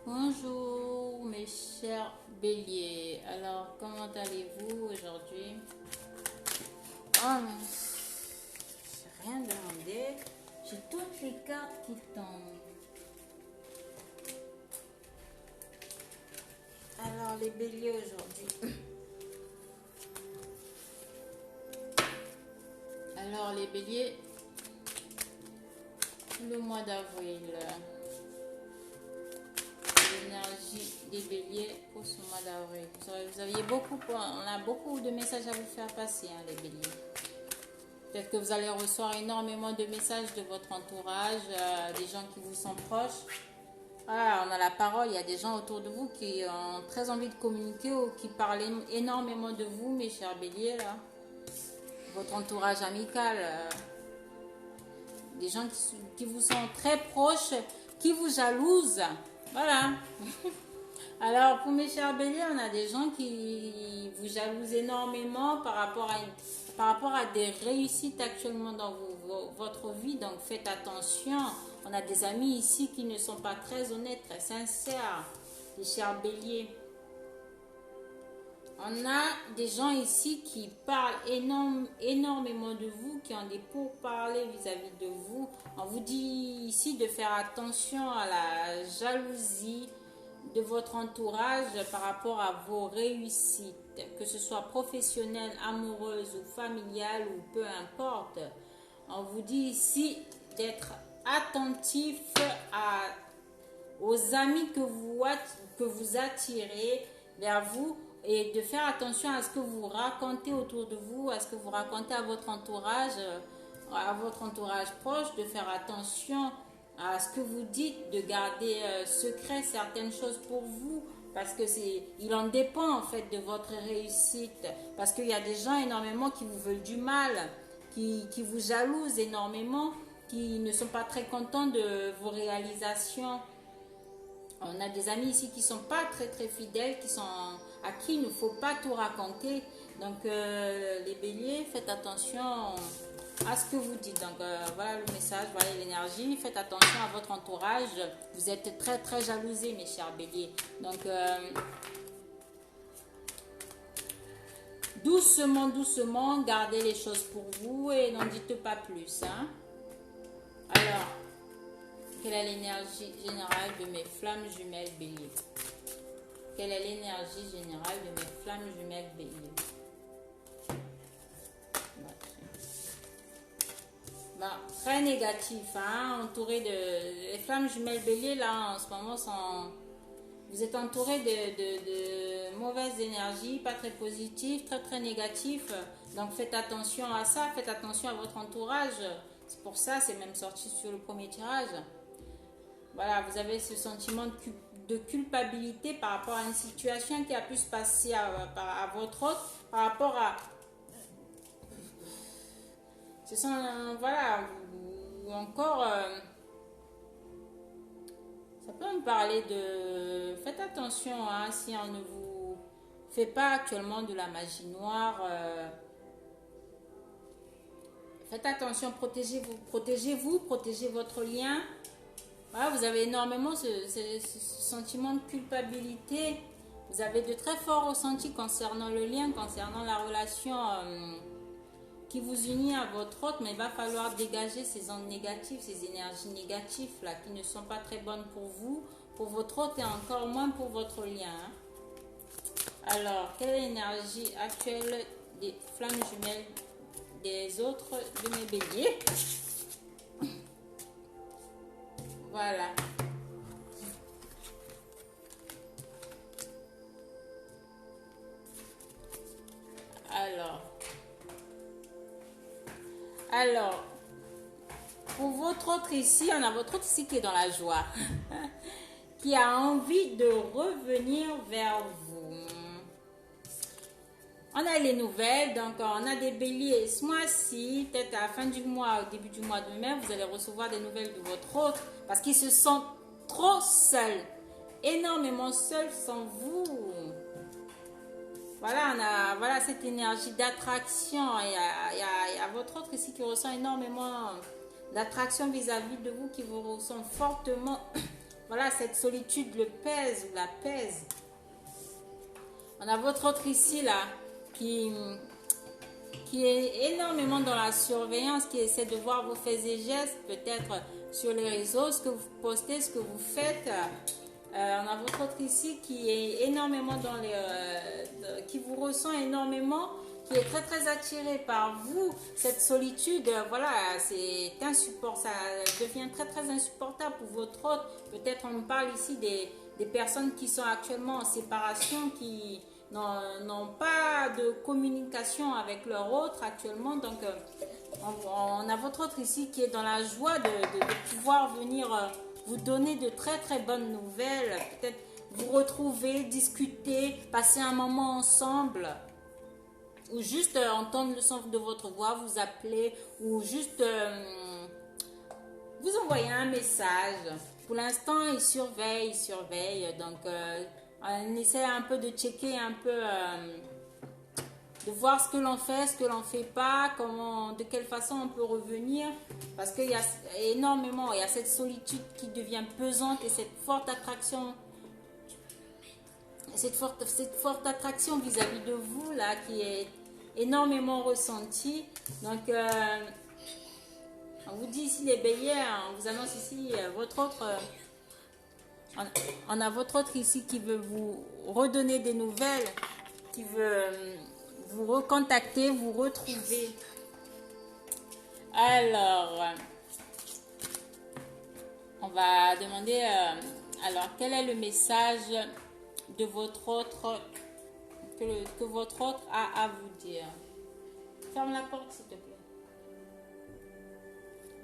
Bonjour mes chers béliers, alors comment allez-vous aujourd'hui? Oh, j'ai rien demandé, j'ai toutes les cartes qui tombent. Alors les béliers aujourd'hui. Alors les béliers, le mois d'avril. L'énergie des béliers pour ce mois d'avril. Vous aviez on a beaucoup de messages à vous faire passer, hein, les béliers. Peut-être que vous allez recevoir énormément de messages de votre entourage, des gens qui vous sont proches. Voilà, on a la parole, il y a des gens autour de vous qui ont très envie de communiquer ou qui parlent énormément de vous, mes chers béliers, là. Votre entourage amical, des gens qui vous sont très proches, qui vous jalousent. Voilà. Alors, pour mes chers béliers, on a des gens qui vous jalousent énormément par rapport à des réussites actuellement dans votre vie. Donc, faites attention. On a des amis ici qui ne sont pas très honnêtes, très sincères, les chers béliers. On a des gens ici qui parlent énormément de vous, qui ont des pourparlers vis-à-vis de vous. On vous dit ici de faire attention à la jalousie de votre entourage par rapport à vos réussites, que ce soit professionnelle, amoureuse ou familiale ou peu importe. On vous dit ici d'être attentif aux amis que vous attirez vers vous, et de faire attention à ce que vous racontez autour de vous, à ce que vous racontez à votre entourage proche, de faire attention à ce que vous dites, de garder secret certaines choses pour vous, parce que il en dépend en fait de votre réussite, parce qu'il y a des gens énormément qui vous veulent du mal, qui vous jalousent énormément, qui ne sont pas très contents de vos réalisations. On a des amis ici qui ne sont pas très très fidèles, à qui il ne faut pas tout raconter. Donc les béliers, faites attention à ce que vous dites. Donc voilà le message, voilà l'énergie. Faites attention à votre entourage. Vous êtes très très jalousés, mes chers béliers. Donc doucement, doucement, gardez les choses pour vous et n'en dites pas plus. Hein. Alors, quelle est l'énergie générale de mes flammes jumelles bélier? Quelle est l'énergie générale de mes flammes jumelles bélier? Bon, très négatif, hein, entouré de... Les flammes jumelles bélier, là, en ce moment, vous êtes entouré de mauvaises énergies, pas très positives, très très négatives. Donc faites attention à ça, faites attention à votre entourage. C'est pour ça, c'est même sorti sur le premier tirage. Voilà, vous avez ce sentiment de culpabilité par rapport à une situation qui a pu se passer à votre autre, par rapport à... voilà, ou encore... ça peut me parler de... Faites attention, hein, si on ne vous fait pas actuellement de la magie noire... faites attention, protégez-vous, protégez votre lien. Voilà, vous avez énormément ce sentiment de culpabilité. Vous avez de très forts ressentis concernant le lien, concernant la relation qui vous unit à votre autre. Mais il va falloir dégager ces ondes négatives, ces énergies négatives là, qui ne sont pas très bonnes pour vous, pour votre autre et encore moins pour votre lien. Hein. Alors, quelle est l'énergie actuelle des flammes jumelles des autres de mes béliers? Voilà. Alors, pour votre autre ici, on a votre autre ici qui est dans la joie, qui a envie de revenir vers vous. On a les nouvelles, donc on a des béliers ce mois-ci, peut-être à la fin du mois, au début du mois de mai, vous allez recevoir des nouvelles de votre autre parce qu'ils se sentent trop seuls, énormément seuls sans vous. Voilà, on a cette énergie d'attraction. Il y a votre autre ici qui ressent énormément d'attraction vis-à-vis de vous, qui vous ressent fortement voilà, cette solitude le pèse ou la pèse. On a votre autre ici, là, qui est énormément dans la surveillance, qui essaie de voir vos faits et gestes, peut-être sur les réseaux, ce que vous postez, ce que vous faites. On a votre autre ici qui est énormément dans les... qui vous ressent énormément, qui est très très attiré par vous. Cette solitude, voilà, c'est insupportable, ça devient très très insupportable pour votre autre. Peut-être on parle ici des personnes qui sont actuellement en séparation, qui n'ont pas de communication avec leur autre actuellement. Donc on a votre autre ici qui est dans la joie de pouvoir venir vous donner de très très bonnes nouvelles, peut-être vous retrouver, discuter, passer un moment ensemble, ou juste entendre le son de votre voix, vous appeler, ou juste vous envoyer un message. Pour l'instant, il surveille, donc on essaie un peu de checker un peu, de voir ce que l'on fait, ce que l'on ne fait pas, comment, de quelle façon on peut revenir, parce qu'il y a énormément, il y a cette solitude qui devient pesante et cette forte attraction, vis-à-vis de vous là, qui est énormément ressentie. Donc on vous dit ici les béliers, on vous annonce ici votre autre, on a votre autre ici qui veut vous redonner des nouvelles, qui veut vous recontacter, vous retrouver. Alors, on va demander, alors, quel est le message de votre autre, que votre autre a à vous dire? Ferme la porte, s'il te plaît.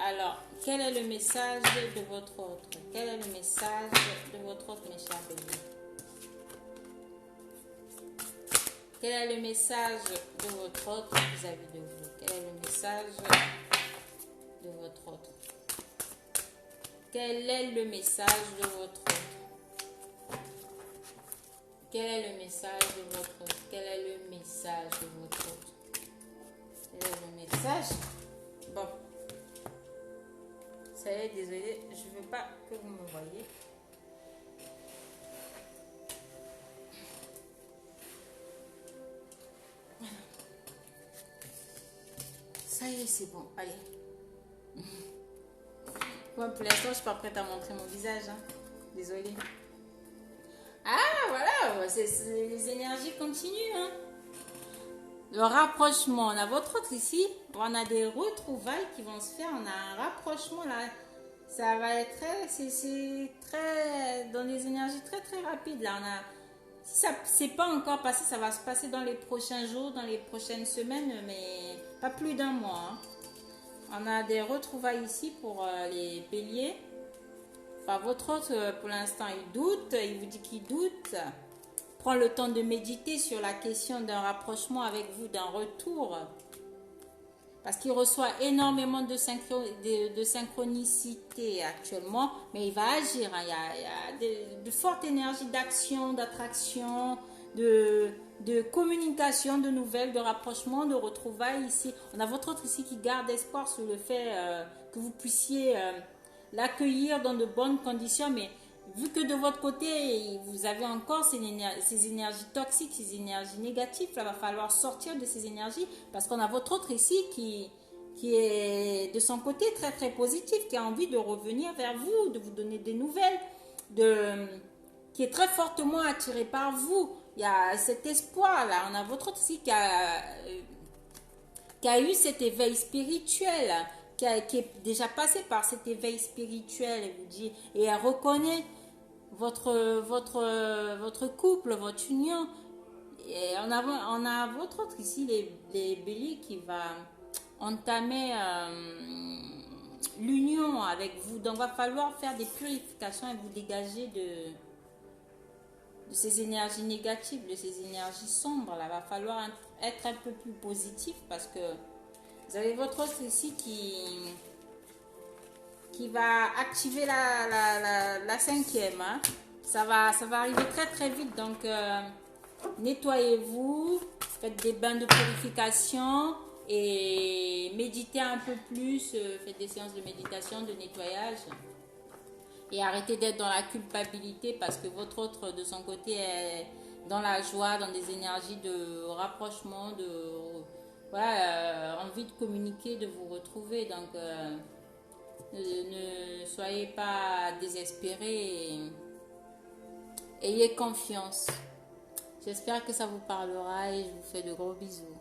Alors, quel est le message de votre autre? Quel est le message de votre autre, mes chers béliers? Quel est le message de votre autre vis-à-vis de vous? Quel est le message de votre autre? Quel est le message de votre autre? Quel est le message de votre autre? Quel est le message de votre autre? Quel est le message? Bon. Ça y est, désolé, je ne veux pas que vous me voyez. Ça y est, c'est bon. Allez. Bon, pour l'instant, je ne suis pas prête à montrer mon visage. Hein. Désolée. Ah, voilà. Les énergies continuent. Hein. Le rapprochement. On a votre autre ici. On a des retrouvailles qui vont se faire. On a un rapprochement là. Ça va être c'est très dans des énergies très très rapides là. On a, si ça c'est pas encore passé, ça va se passer dans les prochains jours, dans les prochaines semaines, mais pas plus d'un mois. Hein. On a des retrouvailles ici pour les béliers. Enfin, votre autre, pour l'instant, il doute. Il vous dit qu'il doute. Prend le temps de méditer sur la question d'un rapprochement avec vous, d'un retour. Parce qu'il reçoit énormément de synchronicité actuellement. Mais il va agir. Hein. Il y a de fortes énergies d'action, d'attraction, de communication, de nouvelles, de rapprochement, de retrouvailles ici. On a votre autre ici qui garde espoir sur le fait que vous puissiez l'accueillir dans de bonnes conditions. Mais vu que de votre côté, vous avez encore ces énergies toxiques, ces énergies négatives, il va falloir sortir de ces énergies parce qu'on a votre autre ici qui est de son côté très très positif, qui a envie de revenir vers vous, de vous donner des nouvelles, qui est très fortement attiré par vous. Il y a cet espoir là. On a votre autre ici qui a eu cet éveil spirituel, qui est déjà passé par cet éveil spirituel et vous dit, et elle reconnaît votre couple, votre union. Et on a votre autre ici, les béliers, qui va entamer l'union avec vous. Donc, il va falloir faire des purifications et vous dégager de ces énergies négatives, de ces énergies sombres. Là, il va falloir être un peu plus positif parce que vous avez votre autre ici qui va activer la cinquième. Hein. Ça va arriver très très vite. Donc, nettoyez-vous, faites des bains de purification et méditez un peu plus. Faites des séances de méditation, de nettoyage. Et arrêtez d'être dans la culpabilité parce que votre autre, de son côté, est dans la joie, dans des énergies de rapprochement, voilà, envie de communiquer, de vous retrouver. Donc, ne soyez pas désespérés. Ayez confiance. J'espère que ça vous parlera et je vous fais de gros bisous.